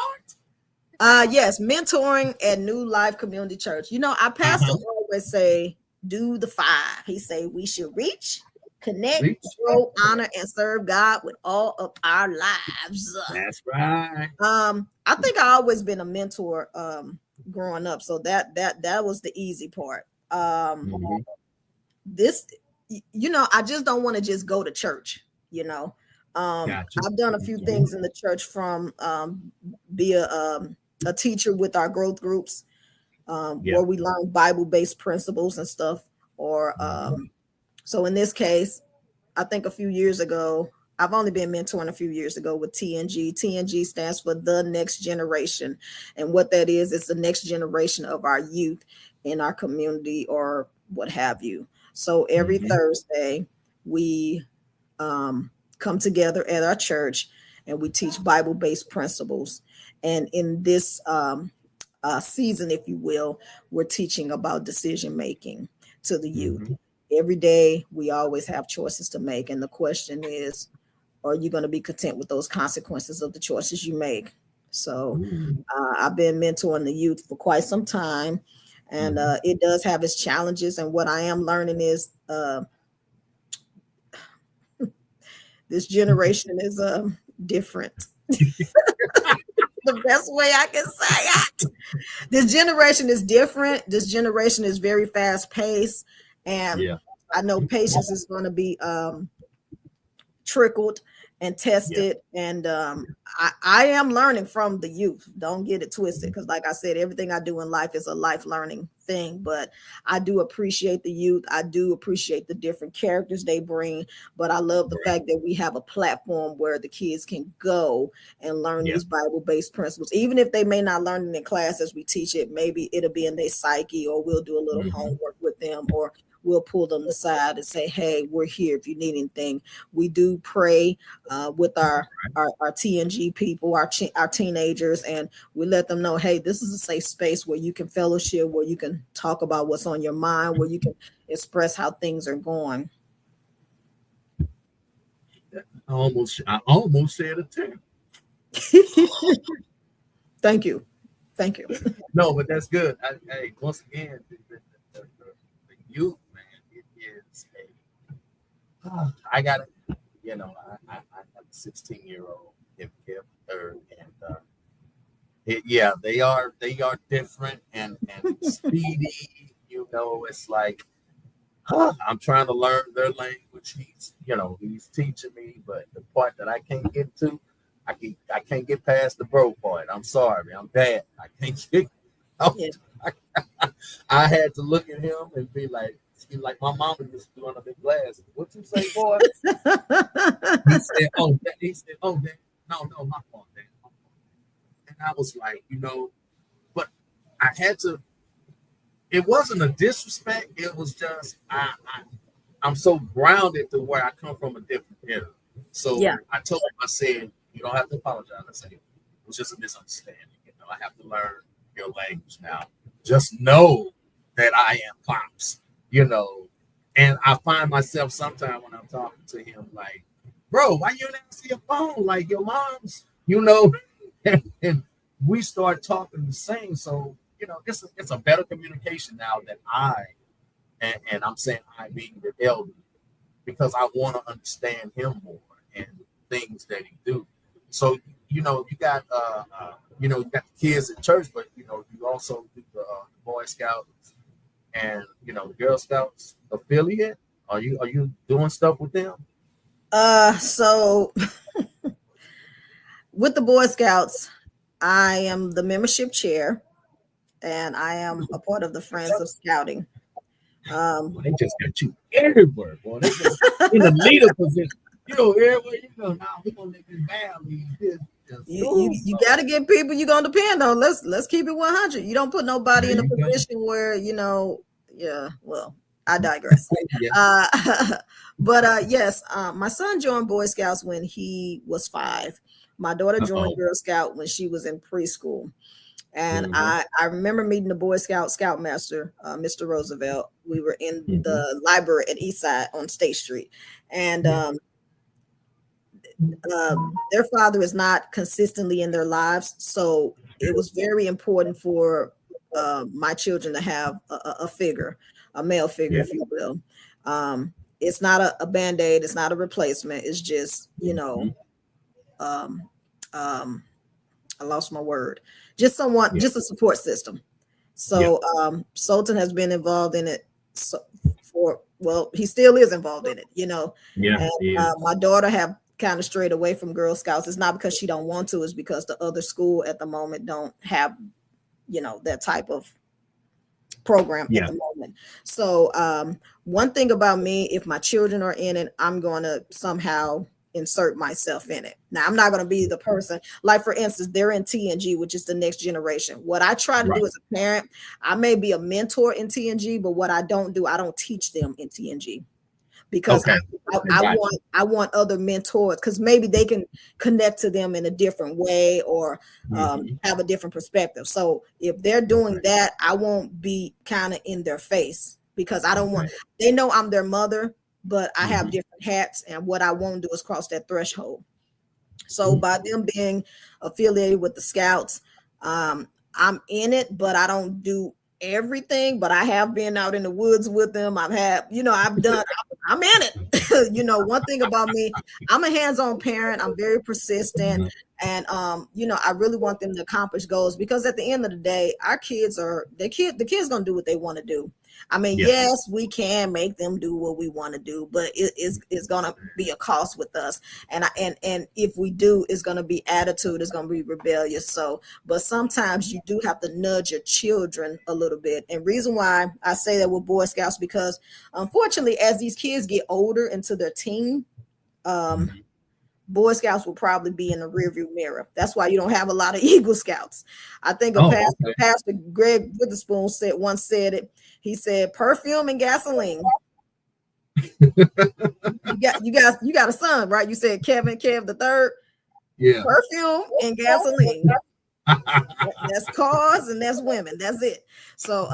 Lord. Yes, mentoring at New Life Community Church. Our pastor always say, do the 5. He say we should reach, connect, grow, honor, and serve God with all of our lives. That's right. I think I always been a mentor growing up, so that was the easy part. This, I just don't want to just go to church. Gotcha. I've done a few things in the church, from be a teacher with our growth groups, where we learn Bible-based principles and stuff, or so in this case, I think a few years ago, I've only been mentoring a few years ago with TNG. TNG stands for the next generation. And what that is, it's the next generation of our youth in our community or what have you. So every Thursday, we come together at our church and we teach Bible-based principles. And in this season, if you will, we're teaching about decision-making to the youth. Every day, we always have choices to make. And the question is, are you going to be content with those consequences of the choices you make? So I've been mentoring the youth for quite some time, and it does have its challenges. And what I am learning is this generation is different. the best way I can say it. This generation is different. This generation is very fast paced, and I know patience is going to be trickled and tested. And I am learning from the youth. Don't get it twisted, because like I said, everything I do in life is a life learning thing. But I do appreciate the youth. I do appreciate the different characters they bring. But I love the fact that we have a platform where the kids can go and learn these Bible-based principles, even if they may not learn it in class as we teach it. Maybe it'll be in their psyche, or we'll do a little homework with them, or we'll pull them aside and say, hey, we're here if you need anything. We do pray with our TNG people, our teenagers, and we let them know, hey, this is a safe space where you can fellowship, where you can talk about what's on your mind, where you can express how things are going. I almost said a term. Thank you. No, but that's good. Hey, once again, the youth, man, it is I got it. You know, I have a 16-year-old in fifth, third, and they are different and speedy. You know, it's like I'm trying to learn their language. He's teaching me, but the part that I can't get to, I can't get past the bro part. I'm sorry, I'm bad. I can't get. I had to look at him and be like my mama used to do on the big glass. What you say, boy? He said, "Oh, Dad. No, my fault, Dad." And I was like, but I had to. It wasn't a disrespect. It was just I'm so grounded to where I come from a different era. So I told him, I said, you don't have to apologize. I said, it was just a misunderstanding. I have to learn your language now. Just know that I am Pops, And I find myself sometimes when I'm talking to him like, bro, why you never see your phone? Like your mom's, and we start talking the same. So, it's a better communication now that and I'm saying I being the elder, because I want to understand him more and things that he do. So, you got you got the kids at church, but you also do the Boy Scouts and the Girl Scouts affiliate. Are you doing stuff with them? So with the Boy Scouts, I am the membership chair, and I am a part of the Friends of Scouting. They just got you everywhere, boy. They just in the leader position. Everywhere you go now, we're gonna make this bad lead. You got to get people you're gonna depend on. Let's keep it 100. You don't put nobody in a position where well, I digress. But yes, my son joined Boy Scouts when he was 5. My daughter joined Girl Scout when she was in preschool. And I remember meeting the Boy Scoutmaster, Mr. Roosevelt. We were in the library at Eastside on State Street. And their father is not consistently in their lives. So it was very important for my children to have a figure, a male figure, if you will. It's not a Band-Aid. It's not a replacement. It's just, I lost my word. Just someone, just a support system. So Sultan has been involved in it he still is involved in it, And my daughter have kind of strayed away from Girl Scouts. It's not because she don't want to, it's because the other school at the moment don't have, that type of program at the moment. So one thing about me, if my children are in it, I'm going to somehow insert myself in it. Now, I'm not going to be the person, like for instance, they're in TNG, which is the next generation. What I try to do as a parent, I may be a mentor in TNG, but what I don't do, I don't teach them in TNG, because I want other mentors, because maybe they can connect to them in a different way, or have a different perspective. So if they're doing that, I won't be kind of in their face, because I don't want, they know I'm their mother, but I have different hats, and what I won't do is cross that threshold. So by them being affiliated with the Scouts, I'm in it, but I don't do everything. But I have been out in the woods with them. I'm in it. One thing about me, I'm a hands-on parent. I'm very persistent. And I really want them to accomplish goals, because at the end of the day, our kids the kids gonna do what they want to do. I mean, yes, we can make them do what we want to do, but it's gonna be a cost with us. And if we do, it's gonna be attitude, it's gonna be rebellious. So, but sometimes you do have to nudge your children a little bit. And reason why I say that with Boy Scouts, because unfortunately, as these kids get older into their teen, Boy Scouts will probably be in the rearview mirror. That's why you don't have a lot of Eagle Scouts. I think Pastor Greg Witherspoon once said it. He said, "Perfume and gasoline." you got a son, right? You said Kev the third. Yeah. Perfume and gasoline. That's cars and that's women. That's it. So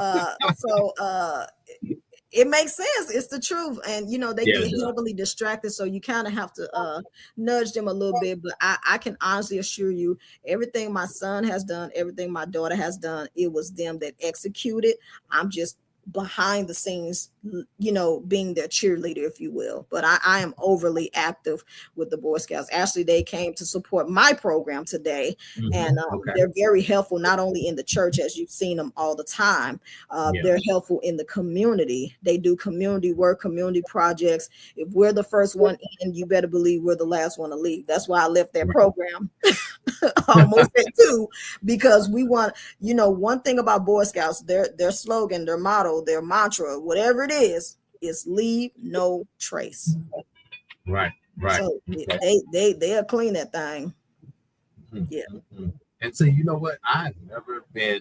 it makes sense. It's the truth. And they get heavily distracted, so you kind of have to nudge them a little bit. But I can honestly assure you, everything my son has done, everything my daughter has done, it was them that executed. I'm just behind the scenes, being their cheerleader, if you will. But I am overly active with the Boy Scouts. Actually, they came to support my program today, and they're very helpful, not only in the church, as you've seen them all the time. They're helpful in the community. They do community work, community projects. If we're the first one in, you better believe we're the last one to leave. That's why I left that program almost at 2, because we want, one thing about Boy Scouts, their slogan, their motto, their mantra, whatever it is leave no trace. Right. So they'll clean that thing. Yeah. And so, you know what? I've never been.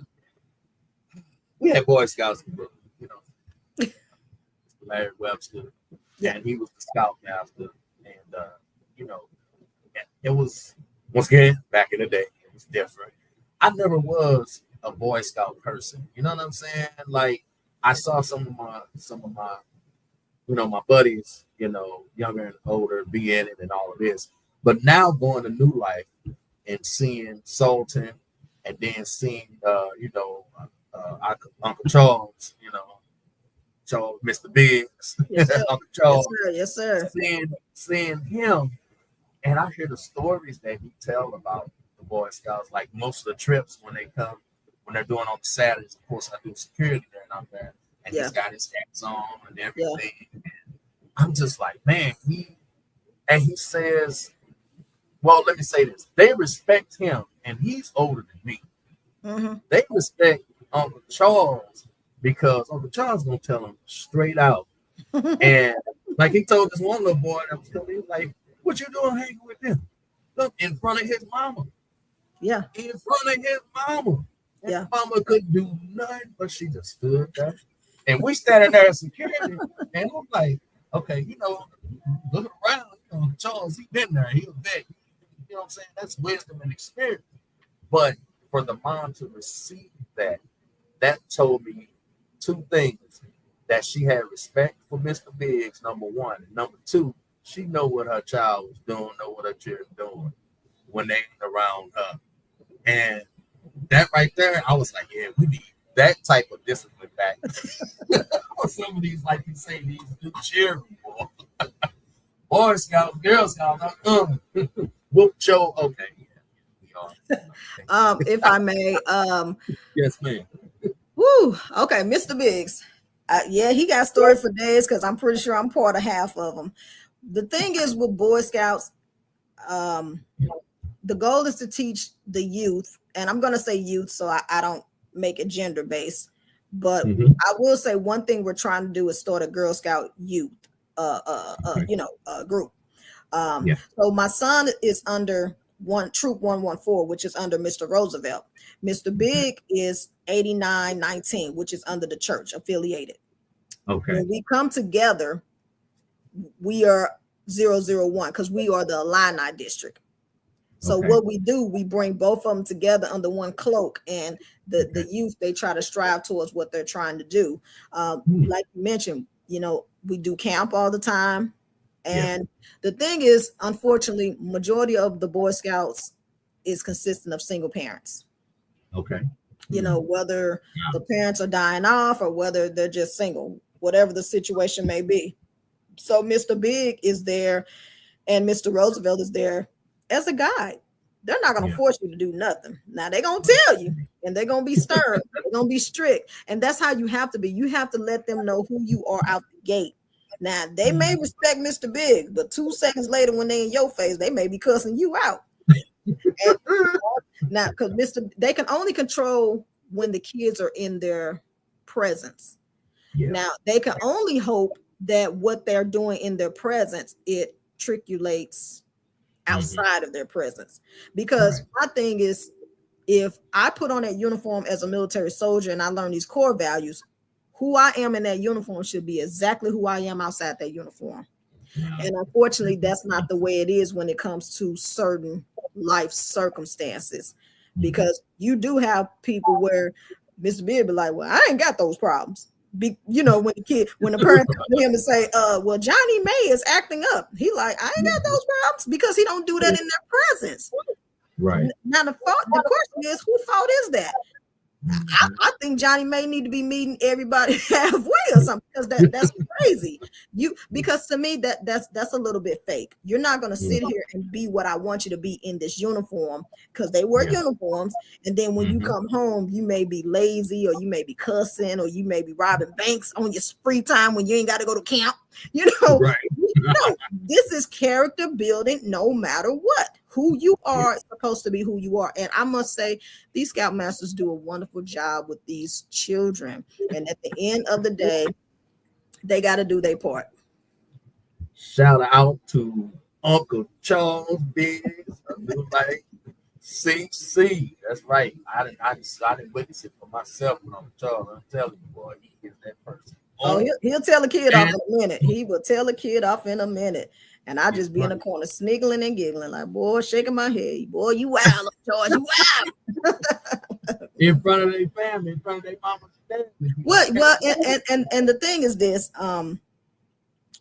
We had Boy Scouts in Brooklyn, Larry Webster, and he was the scoutmaster, and it was, once again, back in the day, it was different. I never was a Boy Scout person. You know what I'm saying? Like, I saw some of my, my buddies, younger and older, be in it and all of this. But now going to New Life and seeing Sultan, and then seeing, Uncle Charles, so Mr. Biggs, Uncle Charles, yes, sir. Seeing him, and I hear the stories that he tell about the Boy Scouts. Like most of the trips when they're doing on the Saturdays, of course I do security there, and I'm there, and he's got his hats on and everything. And I'm just like, man, he says, well, let me say this: they respect him, and he's older than me. They respect Uncle Charles, because Uncle Charles gonna tell him straight out. And like he told this one little boy that was coming, he was like, "What you doing hanging with them? Look, in front of his mama." Yeah. In front of his mama. And his mama couldn't do nothing, but she just stood there. And we standing there as security, and I'm like, okay, look around, Charles, he been there, he was there. You know what I'm saying? That's wisdom and experience. But for the mom to receive that told me 2 things: that she had respect for Mr. Biggs, number 1, and number 2, she know what her child was doing, know what her children doing when they ain't around her. And that right there, I was like, yeah, we need that type of discipline back. For some of these, like you say, these new cheering Boy Scouts, Girl Scouts, whoop show, okay. If I may, yes, ma'am. Woo, okay, Mr. Biggs. He got stories for days, because I'm pretty sure I'm part of half of them. The thing is with Boy Scouts, the goal is to teach the youth, and I'm going to say youth so I don't make it gender based, but I will say one thing we're trying to do is start a Girl Scout youth group. So my son is under Troop 114, which is under Mr. Roosevelt. Mr. Big is 8919, which is under the church affiliated. Okay. When we come together, we are 001, because we are the Illini district. So what we do, we bring both of them together under one cloak, and the youth, they try to strive towards what they're trying to do. Like you mentioned, we do camp all the time. And the thing is, unfortunately, majority of the Boy Scouts is consistent of single parents. Okay. Whether the parents are dying off or whether they're just single, whatever the situation may be. So Mr. Big is there and Mr. Roosevelt is there as a guide. they're not going to force you to do nothing. Now they're going to tell you, and they're going to be stern. They're going to be strict. And that's how you have to be. You have to let them know who you are out the gate. Now they may respect Mr. Big, but 2 seconds later, when they in your face, they may be cussing you out. And now, because they can only control when the kids are in their presence. Yeah. Now they can only hope that what they're doing in their presence, it triculates outside of their presence. Because my thing is, if I put on that uniform as a military soldier and I learn these core values, who I am in that uniform should be exactly who I am outside that uniform. And unfortunately, that's not the way it is when it comes to certain life circumstances, because you do have people where Mr. Beard be like, well, I ain't got those problems. When the parent comes to him and say, well, Johnny May is acting up. He like, I ain't got those problems, because he don't do that in their presence. Right. Now the question is, whose fault is that? I think Johnny May need to be meeting everybody halfway or something, because that's crazy. Because to me that's a little bit fake. You're not going to sit here and be what I want you to be in this uniform, because they wear uniforms, and then when you come home, you may be lazy, or you may be cussing, or you may be robbing banks on your free time when you ain't got to go to camp. Right. No, this is character building no matter what. Who you are is supposed to be who you are. And I must say, these Scoutmasters do a wonderful job with these children. And at the end of the day, they got to do their part. Shout out to Uncle Charles Biggs, like CC. That's right. I didn't witness it for myself when Uncle Charles. I'm telling you, boy, he is that person. Oh, he'll tell a kid off in a minute. He will tell a kid off in a minute. And I just be in the corner sniggling and giggling, like, boy, shaking my head. Boy, you wild, George, you wild. In front of their family, in front of their mama and dad. Well, and the thing is this,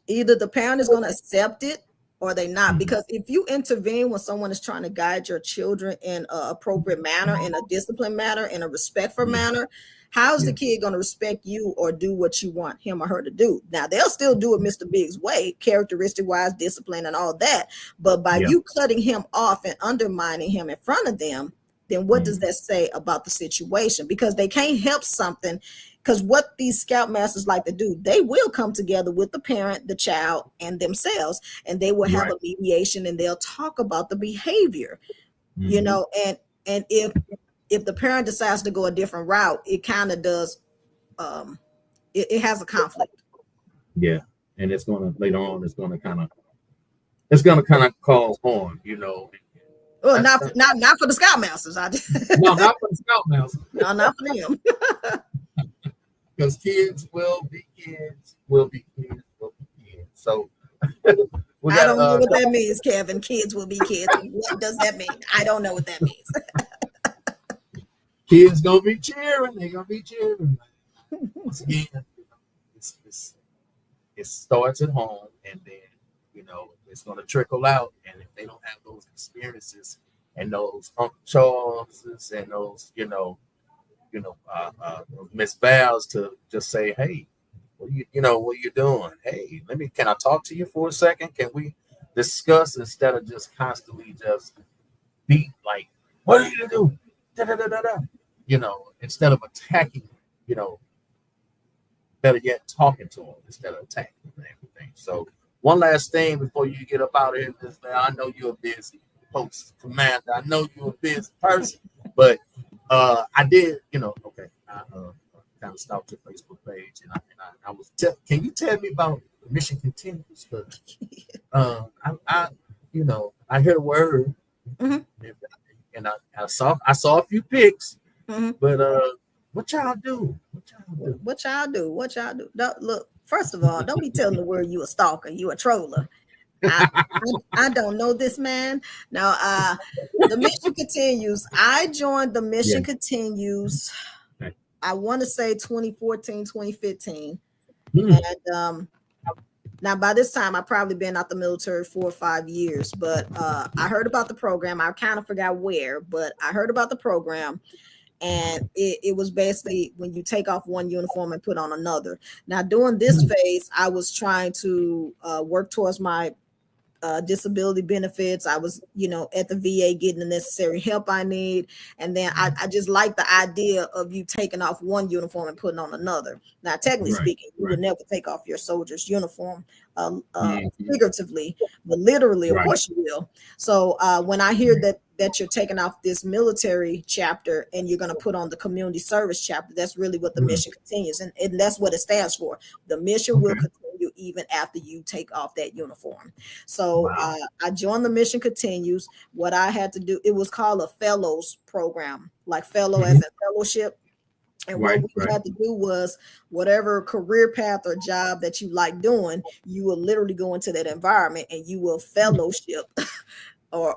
either the parent is going to accept it or they not. Because if you intervene when someone is trying to guide your children in an appropriate manner, in a disciplined manner, in a respectful manner, how's the kid going to respect you or do what you want him or her to do? Now, they'll still do it Mr. Big's way, characteristic-wise, discipline and all that. But by you cutting him off and undermining him in front of them, then what does that say about the situation? Because they can't help something. Because what these Scoutmasters like to do, they will come together with the parent, the child, and themselves, and they will have a mediation, and they'll talk about the behavior, and if the parent decides to go a different route, it kind of does, it has a conflict. Yeah. And it's going to, later on, it's going to kind of cause harm, Well, not for the Scoutmasters. No, not for the Scoutmasters. No, not for them. Because kids will be kids, So I don't know what that means, Kevin. Kids will be kids. What does that mean? I don't know what that means. Kids gonna be cheering. They're gonna be cheering. Once again, it starts at home, and then it's gonna trickle out. And if they don't have those experiences and those Uncle Charleses and those Miss Val's to just say, hey, what are you doing? Hey, can I talk to you for a second? Can we discuss, instead of just constantly just beat, like, what are you doing? Instead of attacking, better yet, talking to them instead of attacking them and everything. So one last thing before you get up out of here, I know you're a busy post commander. I know you're a busy person, but I did, I kind of stalked your Facebook page, and I was. Can you tell me about Mission Continues? Because I heard a word, and I saw a few pics, but what y'all do? What y'all do? Look, first of all, don't be telling the world you a stalker, you a troller. I don't know this man. Now, the Mission Continues. I joined the Mission Continues. I want to say 2014, 2015. And now by this time, I've probably been out the military 4 or 5 years. But I heard about the program. I kind of forgot where, but I heard about the program. And it was basically when you take off one uniform and put on another. Now, during this phase, I was trying to work towards my disability benefits. I was, at the VA getting the necessary help I need. And then I just like the idea of you taking off one uniform and putting on another. Now, technically speaking, you would never take off your soldier's uniform figuratively, but literally, of course you will. So when I hear that you're taking off this military chapter and you're going to put on the community service chapter, that's really what the mission continues. And that's what it stands for. The mission will continue even after you take off that uniform. So I joined the mission continues. What I had to do, it was called a fellows program, like fellow as a fellowship. And what we had to do was whatever career path or job that you like doing, you will literally go into that environment and you will fellowship or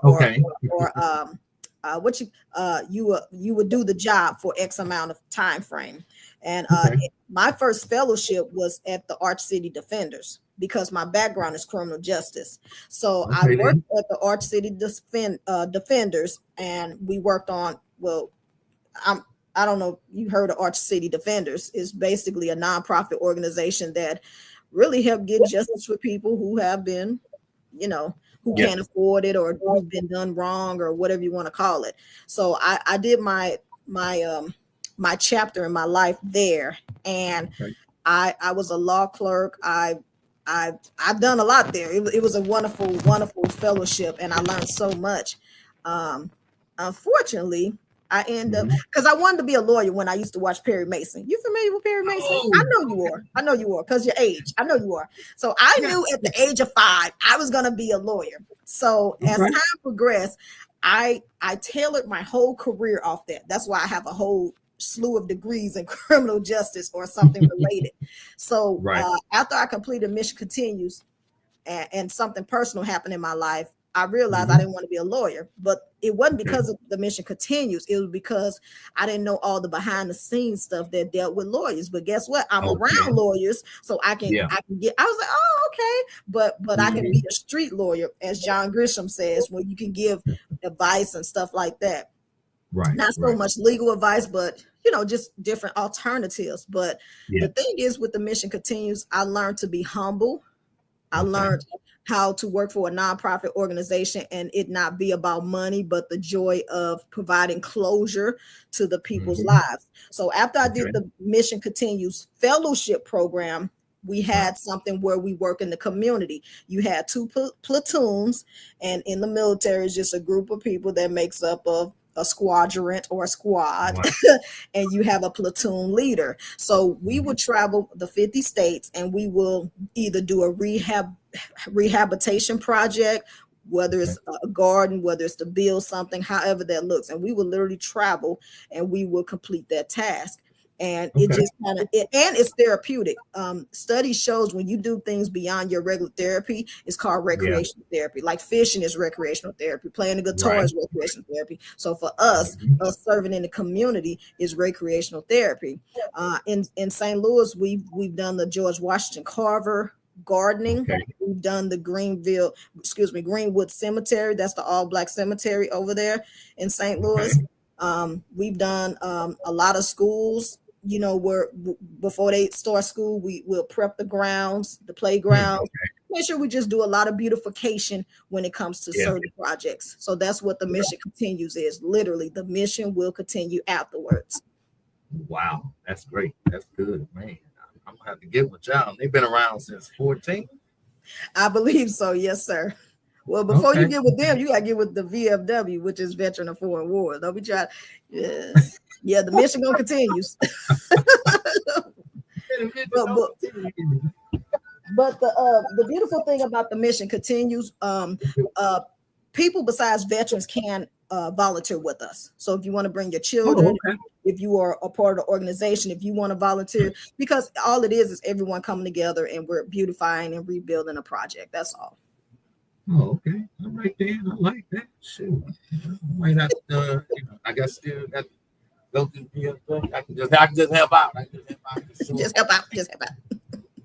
you would do the job for X amount of time frame. And my first fellowship was at the Arch City Defenders because my background is criminal justice. So I worked at the Arch City Defenders, and we worked on, I don't know if you heard of Arch City Defenders. It's basically a nonprofit organization that really help get justice for people who have been, who can't afford it or who've been done wrong or whatever you want to call it. So I did my chapter in my life there, and I was a law clerk. I've done a lot there. It was a wonderful, wonderful fellowship, and I learned so much. Unfortunately, I end up because I wanted to be a lawyer when I used to watch Perry Mason. You familiar with Perry Mason? I know you are because your age. I know you are. So I knew at the age of 5 I was going to be a lawyer. So as time progressed, I tailored my whole career off that. That's why I have a whole slew of degrees in criminal justice or something related. So after I completed Mission Continues and something personal happened in my life, I realized I didn't want to be a lawyer, but it wasn't because of the Mission Continues. It was because I didn't know all the behind the scenes stuff that dealt with lawyers. But guess what? I'm around lawyers, so I can get. I was like, oh, okay, but I can be a street lawyer, as John Grisham says, where you can give advice and stuff like that. Not so much legal advice, but just different alternatives. But the thing is, with the Mission Continues, I learned to be humble. I learned how to work for a nonprofit organization and it not be about money, but the joy of providing closure to the people's lives. So after I did the Mission Continues fellowship program, we had something where we work in the community. You had 2 platoons, and in the military is just a group of people that makes up of a squadron or a squad, and you have a platoon leader. So we would travel the 50 states, and we will either do a rehabilitation project, whether it's a garden, whether it's to build something, however that looks. And we will literally travel and we will complete that task. And it just kind of, and it's therapeutic. Study shows when you do things beyond your regular therapy, it's called recreational therapy. Like fishing is recreational therapy, playing the guitar is recreational therapy. So for us serving in the community is recreational therapy. In St. Louis, we've done the George Washington Carver gardening. We've done the Greenwood Cemetery. That's the all-black cemetery over there in St. Louis. We've done a lot of schools. Where before they start school, we'll prep the grounds, the playground, make sure we just do a lot of beautification when it comes to certain projects. So that's what the Mission Continues is. Literally, the mission will continue afterwards. Wow, that's great. That's good, man. I'm gonna have to get with y'all. They've been around since 14. I believe so. Yes, sir. Well, before you get with them, you gotta get with the VFW, which is Veteran of Foreign Wars. Don't be trying. Yeah, the mission gonna continues. But the beautiful thing about the Mission Continues, people besides veterans can volunteer with us. So if you want to bring your children, if you are a part of the organization, if you want to volunteer, because all it is everyone coming together and we're beautifying and rebuilding a project. That's all. Oh, okay. All right, then. I like that. Shoot. Might have to, I guess still got to go through the I can just help out. Just help out.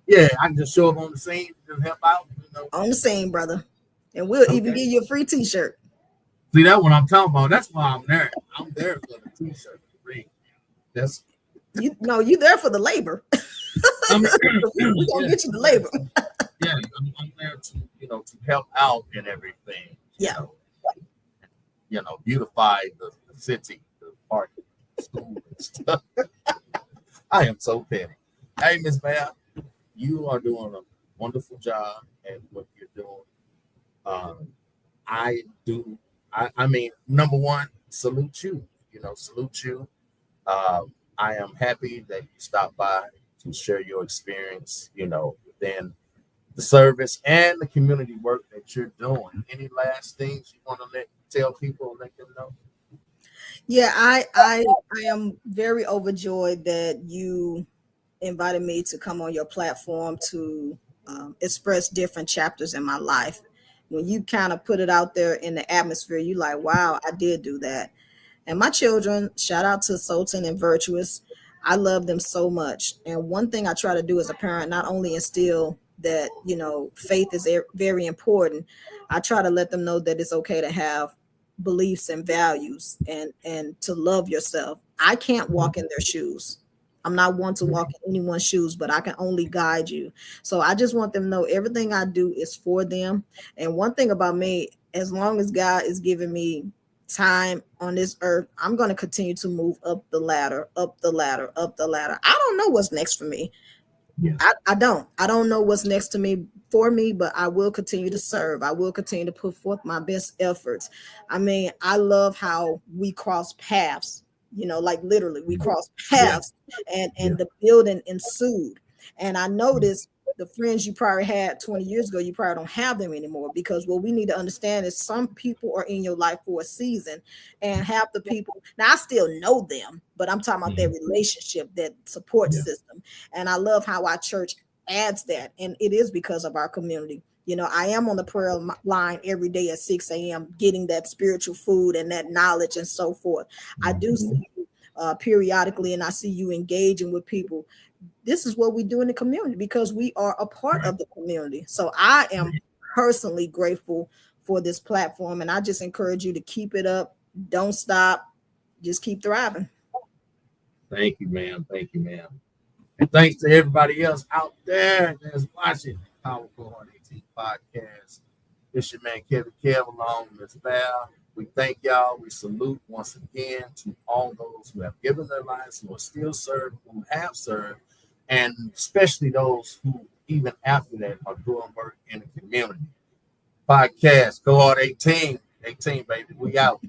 Yeah, I can just show up on the scene, just help out. On the scene, brother. And we'll even give you a free t-shirt. See, that's what I'm talking about. That's why I'm there. I'm there for the t-shirt. That's you there for the labor. We're gonna get you the labor. I'm there to, to help out and everything. Yeah. Beautify the city, the park, the school and stuff. I am so petty. Hey, Miss Val, you are doing a wonderful job at what you're doing. I mean, number one, salute you. Salute you. I am happy that you stopped by to share your experience, within the service and the community work that you're doing. Any last things you want to tell people, let them know? Yeah, I am very overjoyed that you invited me to come on your platform to express different chapters in my life. When you kind of put it out there in the atmosphere, you like, wow, I did do that. And my children, shout out to Sultan and Virtuous. I love them so much. And one thing I try to do as a parent, not only instill that, faith is very important, I try to let them know that it's okay to have beliefs and values and to love yourself. I can't walk in their shoes. I'm not one to walk in anyone's shoes, but I can only guide you. So I just want them to know everything I do is for them. And one thing about me, as long as God is giving me time on this earth, I'm going to continue to move up the ladder, up the ladder, up the ladder. I don't know what's next for me. Yeah. I don't know what's next to me for me, but I will continue to serve. I will continue to put forth my best efforts. I mean, I love how we cross paths, like literally we cross paths and the building ensued. And I noticed the friends you probably had 20 years ago, you probably don't have them anymore, because what we need to understand is some people are in your life for a season, and half the people, now I still know them, but I'm talking about their relationship, that support system. And I love how our church adds that. And it is because of our community. I am on the prayer line every day at 6 a.m. getting that spiritual food and that knowledge and so forth. I do see you periodically, and I see you engaging with people. This is what we do in the community because we are a part of the community. So I am personally grateful for this platform, and I just encourage you to keep it up. Don't stop. Just keep thriving. Thank you, ma'am. Thank you, ma'am. And thanks to everybody else out there that's watching Power CoHort 18 podcast. It's your man, Kevin Kev, along with Val. We thank y'all. We salute once again to all those who have given their lives, who are still serving, who have served, and especially those who, even after that, are doing work in the community. Podcast, CoHort 18, baby. We out.